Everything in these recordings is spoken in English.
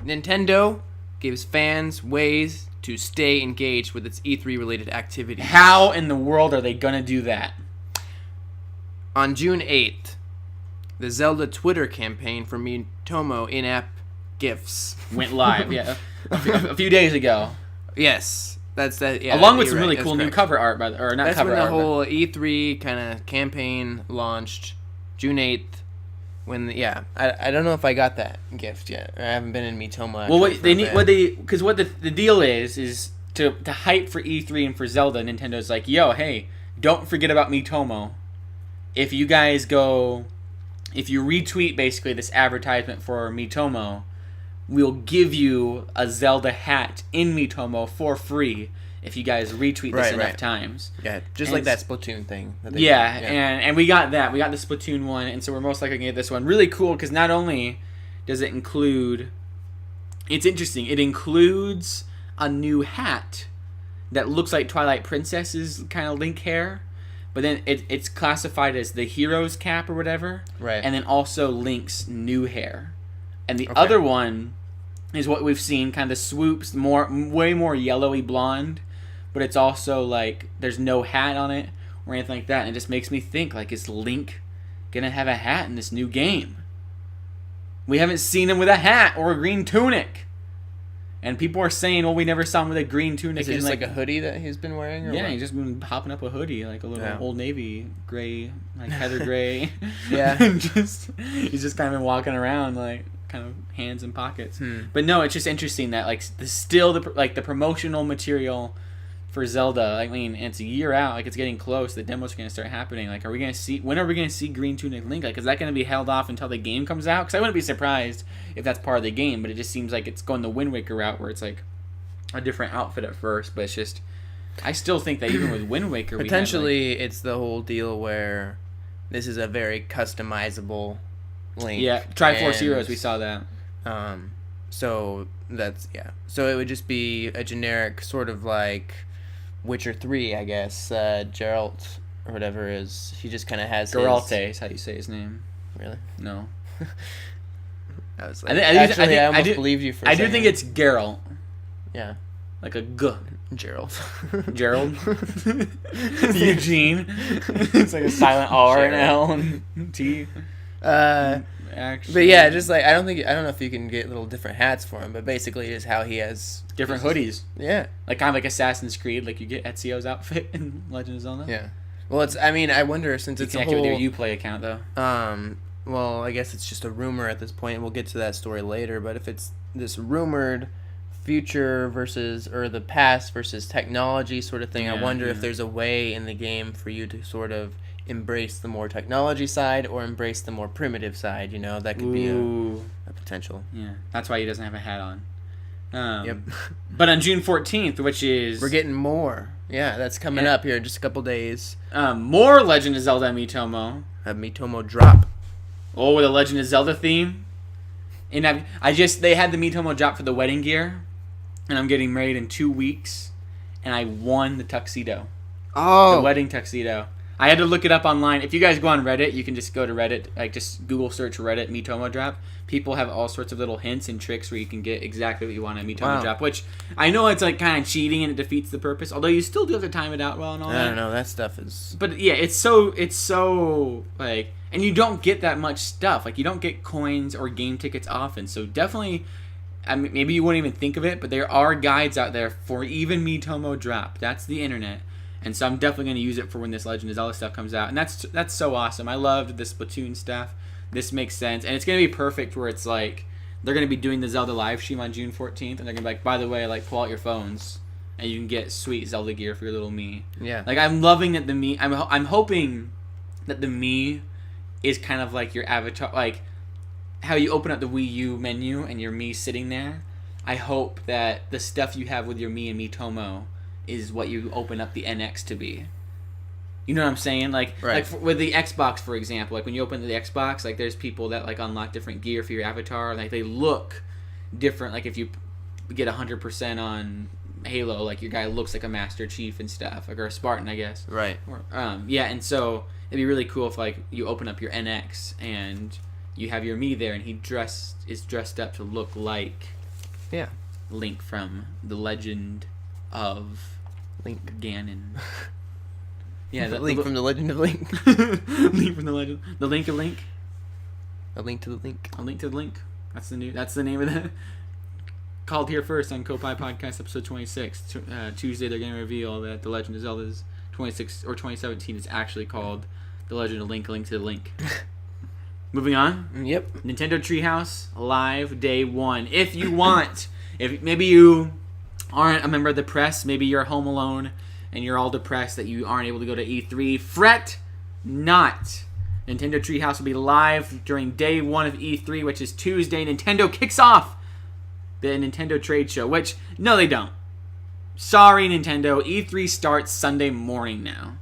Nintendo gives fans ways to stay engaged with its E3 related activities. How in the world are they gonna do that? On June 8th, the Zelda Twitter campaign for Mitomo in-app gifts went live. Yeah, a few days ago. Yes, that's that. Yeah, along with some really cool new cover art, or not that's cover art. That's art. when the whole E3 kind of campaign launched, June 8th. I don't know if I got that gift yet. I haven't been in Mitomo. Well, the deal is to hype for E3 and for Zelda. Nintendo's like, yo, hey, don't forget about Mitomo. If you retweet basically this advertisement for Mitomo, we'll give you a Zelda hat in Mitomo for free if you guys retweet this enough times. Yeah, just like that Splatoon thing. And we got that. We got the Splatoon one, and so we're most likely going to get this one. Really cool, because not only does it include... It's interesting. It includes a new hat that looks like Twilight Princess's kind of Link hair, but then it's classified as the hero's cap or whatever. Right. And then also Link's new hair. And the other one is what we've seen, kind of swoops, way more yellowy blonde, but it's also like there's no hat on it or anything like that, and it just makes me think, like, is Link gonna have a hat in this new game? We haven't seen him with a hat or a green tunic, and people are saying, well, we never saw him with a green tunic. Is it just like a hoodie that he's been wearing? Or yeah, what? he's just been popping up a hoodie, like a little Old Navy gray, like heather gray. Yeah. He's just kind of been walking around like kind of hands in pockets. But no, it's just interesting that like the promotional material for Zelda. I mean, it's a year out. Like, it's getting close. The demos are going to start happening. Like, when are we going to see Green Tunic Link? Like, is that going to be held off until the game comes out? Because I wouldn't be surprised if that's part of the game, but it just seems like it's going the Wind Waker route where it's like a different outfit at first, but it's just... I still think that even with Wind Waker... Potentially, it's the whole deal where this is a very customizable Link. Yeah, Triforce Heroes, we saw that. So, that's... Yeah. So, it would just be a generic sort of like... Witcher 3, I guess. Geralt, or whatever is. He just kind of has Geralt is how you say his name. Really? No. I was like... I almost believed you for a second. I do think it's Geralt. Yeah. Like a G. Gerald. Gerald. Eugene. It's like a silent R and L and T. Actually, but yeah, just like I don't know if you can get little different hats for him, but basically is how he has different hoodies. Yeah, like kind of like Assassin's Creed, like you get Ezio's outfit in Legend of Zelda. Yeah, well, it's. I mean, I wonder since it's a whole with your Uplay account though. Well, I guess it's just a rumor at this point. We'll get to that story later, but if it's this rumored future versus or the past versus technology sort of thing, I wonder if there's a way in the game for you to sort of embrace the more technology side or embrace the more primitive side. You know, that could be a potential. Yeah, that's why he doesn't have a hat on. Yep. But on June 14th, which is... We're getting more. Yeah, that's coming up here in just a couple days. More Legend of Zelda Mitomo. A Mitomo Drop. Oh, with a Legend of Zelda theme. And they had the Mitomo Drop for the wedding gear. And I'm getting married in 2 weeks. And I won the tuxedo. Oh. The wedding tuxedo. I had to look it up online. If you guys go on Reddit, you can just go to Reddit, like just Google search Reddit Mitomo Drop. People have all sorts of little hints and tricks where you can get exactly what you want at Mitomo Drop, which I know it's like kind of cheating and it defeats the purpose, although you still do have to time it out well and all that. I don't know, that stuff is... But yeah, it's so like, and you don't get that much stuff. Like, you don't get coins or game tickets often, so definitely... I mean, maybe you wouldn't even think of it, but there are guides out there for even Mitomo Drop. That's the internet. And so I'm definitely going to use it for when this Legend of Zelda stuff comes out. And that's so awesome. I loved the Splatoon stuff. This makes sense. And it's going to be perfect where it's like, they're going to be doing the Zelda live stream on June 14th. And they're going to be like, by the way, like, pull out your phones. And you can get sweet Zelda gear for your little Mii. Yeah. Like, I'm loving that the Mii... I'm hoping that the Mii is kind of like your avatar. Like, how you open up the Wii U menu and your Mii sitting there. I hope that the stuff you have with your Mii and Mitomo is what you open up the NX to be. You know what I'm saying? Like, with the Xbox, for example, like when you open the Xbox, like there's people that like unlock different gear for your avatar. Like they look different. Like if you get 100% on Halo, like your guy looks like a Master Chief and stuff, like or a Spartan, I guess. Right. Or, yeah, and so it'd be really cool if like you open up your NX and you have your Mii there, and he is dressed up to look like Yeah. Link from the Legend of Link. Ganon. Yeah, Link from the Legend of Link. Link from the Legend. The Link of Link. A Link to the Link. A Link to the Link. That's the name of the. Called here first on Koppai Podcast episode 26. Tuesday they're going to reveal that The Legend of Zelda's 2017 is actually called The Legend of Link, A Link to the Link. Moving on. Yep. Nintendo Treehouse live day 1. If you want, if maybe you aren't a member of the press, maybe you're home alone and you're all depressed that you aren't able to go to E3, fret not. Nintendo Treehouse will be live during day 1 of E3, which is Tuesday. Nintendo kicks off the Nintendo trade show, which, no they don't. Sorry, Nintendo. E3 starts Sunday morning now.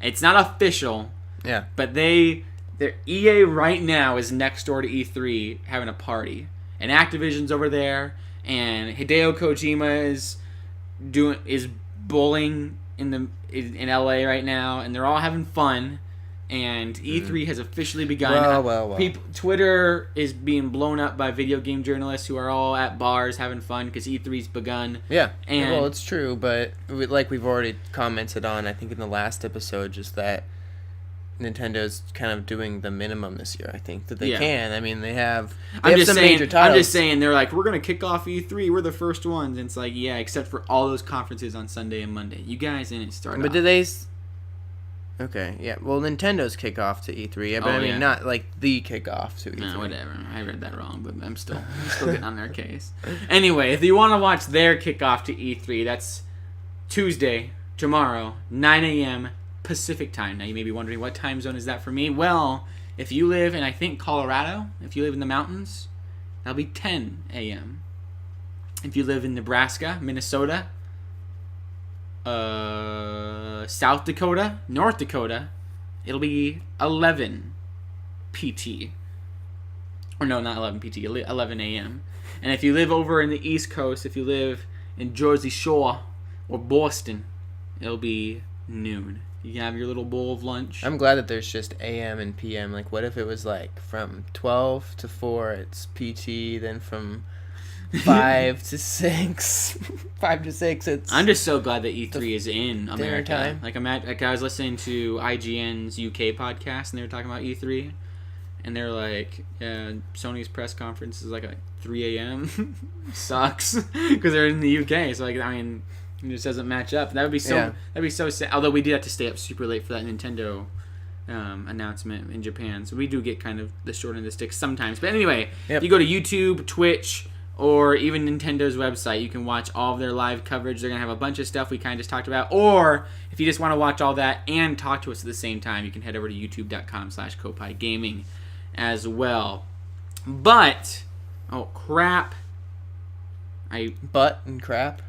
It's not official. Yeah. But their EA right now is next door to E3 having a party. And Activision's over there. And Hideo Kojima is bowling in LA right now. And they're all having fun. And E3 has officially begun. Well. Twitter is being blown up by video game journalists who are all at bars having fun because E3's begun. Yeah, and well, it's true, but like we've already commented on, I think in the last episode, just that Nintendo's kind of doing the minimum this year. I think that they can. I mean, they have some major titles. I'm just saying, they're like, we're going to kick off E3. We're the first ones. And it's like, yeah, except for all those conferences on Sunday and Monday. You guys didn't start. But did they? Okay, yeah. Well, Nintendo's kickoff to E3, yeah, but I mean, not like the kickoff to E3. No, whatever. I read that wrong, but I'm still getting on their case. Anyway, if you want to watch their kickoff to E3, that's Tuesday, tomorrow, 9 a.m. Pacific time. Now, you may be wondering, what time zone is that for me? Well, if you live in, I think, Colorado, if you live in the mountains, that'll be 10 a.m. If you live in Nebraska, Minnesota, South Dakota, North Dakota, it'll be 11 PT. Or no, not 11 PT, 11 a.m. And if you live over in the East Coast, if you live in Jersey Shore or Boston, it'll be noon. You can have your little bowl of lunch. I'm glad that there's just AM and PM. Like, what if it was like from 12 to 4, it's PT, then from 5 to 6. 5 to 6, it's... I'm just so glad that E3 is in America. Time. Like, I was listening to IGN's UK podcast, and they were talking about E3, and they're like, yeah, Sony's press conference is like at 3 a.m. Sucks, because they're in the UK, so, like, I mean, it just doesn't match up. That'd be so sad. Although we did have to stay up super late for that Nintendo announcement in Japan, so we do get kind of the short end of the stick sometimes. But anyway, if you go to YouTube, Twitch, or even Nintendo's website, you can watch all of their live coverage. They're going to have a bunch of stuff we kind of just talked about. Or if you just want to watch all that and talk to us at the same time, you can head over to youtube.com/Koppai Gaming as well. But, oh crap. Butt and crap?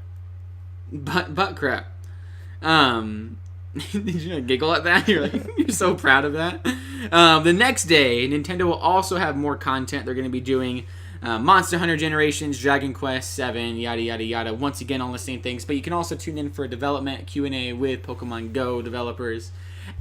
Butt crap. Did you giggle at that? You're like, you're so proud of that. The next day, Nintendo will also have more content. They're going to be doing Monster Hunter Generations, Dragon Quest 7, yada yada yada. Once again, all the same things. But you can also tune in for a development Q&A with Pokemon Go developers.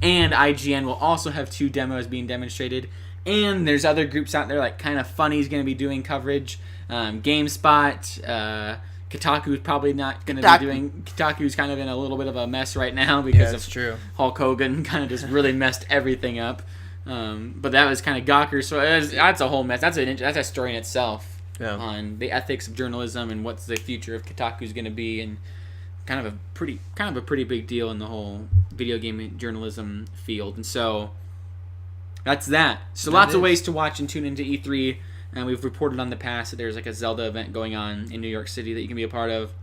And IGN will also have 2 demos being demonstrated. And there's other groups out there like Kind of Funny's going to be doing coverage. GameSpot, Kotaku's probably not going to be doing... Kotaku's kind of in a little bit of a mess right now because of Hulk Hogan kind of just really messed everything up. But that was kind of Gawker, so that's a whole mess. That's a story in itself on the ethics of journalism and what's the future of Kotaku's going to be, and kind of a pretty big deal in the whole video game journalism field. And so that's that. So lots of ways to watch and tune into E3, and we've reported on the past that there's like a Zelda event going on in New York City that you can be a part of.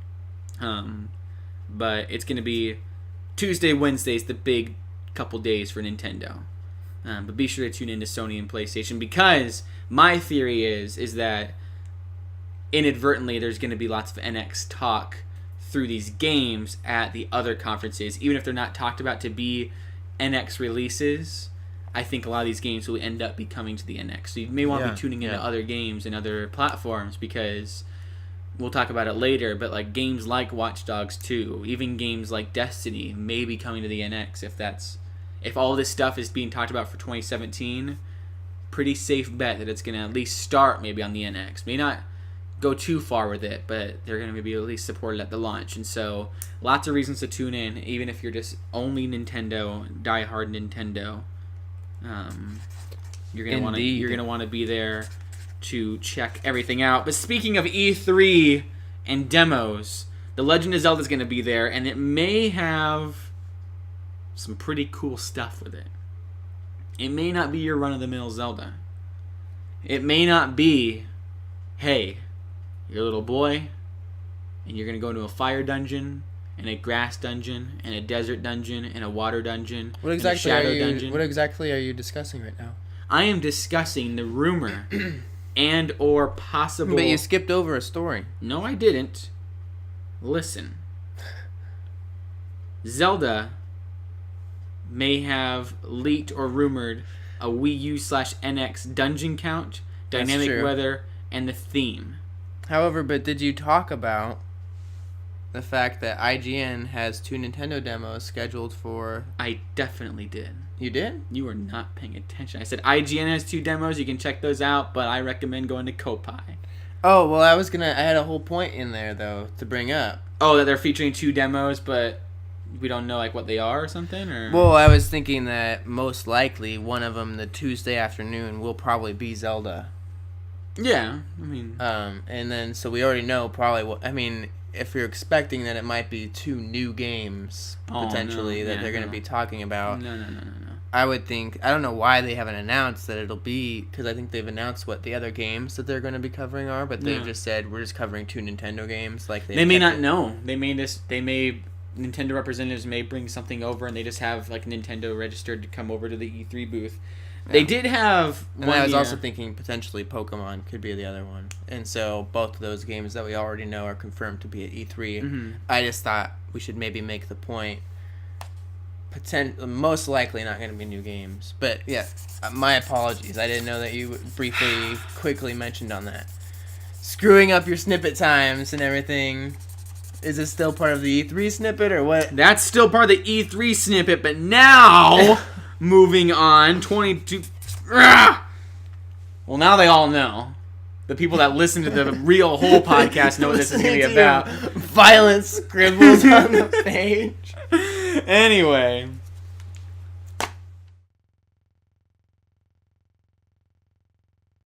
But it's going to be Tuesday, Wednesdays, the big couple days for Nintendo. But be sure to tune into Sony and PlayStation, because my theory is that inadvertently there's going to be lots of NX talk through these games at the other conferences, even if they're not talked about to be NX releases. I think a lot of these games will end up be coming to the NX. So you may want to be tuning into other games and other platforms, because we'll talk about it later, but like games like Watch Dogs 2, even games like Destiny may be coming to the NX if all this stuff is being talked about for 2017. Pretty safe bet that it's going to at least start maybe on the NX. May not go too far with it, but they're going to be at least supported at the launch. And so lots of reasons to tune in, even if you're just only Nintendo, diehard Nintendo. You're gonna want to be there to check everything out. But speaking of E3 and demos, The Legend of Zelda is going to be there, and it may have some pretty cool stuff with it. It may not be your run-of-the-mill Zelda. It may not be, hey, you're a little boy, and you're going to go into a fire dungeon, and a grass dungeon, and a desert dungeon, and a water dungeon, What exactly and a shadow dungeon. What exactly are you discussing right now? I am discussing the rumor and or possible... But you skipped over a story. No, I didn't. Listen. Zelda may have leaked or rumored a Wii U/NX dungeon count, dynamic weather, and the theme. However, but did you talk about the fact that IGN has 2 Nintendo demos scheduled for... I definitely did. You did? You were not paying attention. I said IGN has 2 demos. You can check those out, but I recommend going to Koppai. Oh, well, I had a whole point in there, though, to bring up. Oh, that they're featuring 2 demos, but we don't know, like, what they are or something? Or? Well, I was thinking that most likely one of them, the Tuesday afternoon, will probably be Zelda. Yeah, I mean... And then, so we already know probably what... I mean, if you're expecting that it might be 2 new games, potentially, that they're going to be talking about... No. I would think... I don't know why they haven't announced that it'll be... Because I think they've announced what the other games that they're going to be covering are, but they've just said, we're just covering 2 Nintendo games. Like they may not know. Nintendo representatives may bring something over and they just have, like, Nintendo registered to come over to the E3 booth. Yeah. They did have and I was also thinking potentially Pokemon could be the other one. And so both of those games that we already know are confirmed to be at E3. Mm-hmm. I just thought we should maybe make the point... most likely not going to be new games. But, yeah, my apologies. I didn't know that you quickly mentioned on that. Screwing up your snippet times and everything. Is it still part of the E3 snippet or what? That's still part of the E3 snippet, but now, moving on, 22... Well, now they all know. The people that listen to the real whole podcast know what this is going to be about. Violent scribbles on the page. Anyway,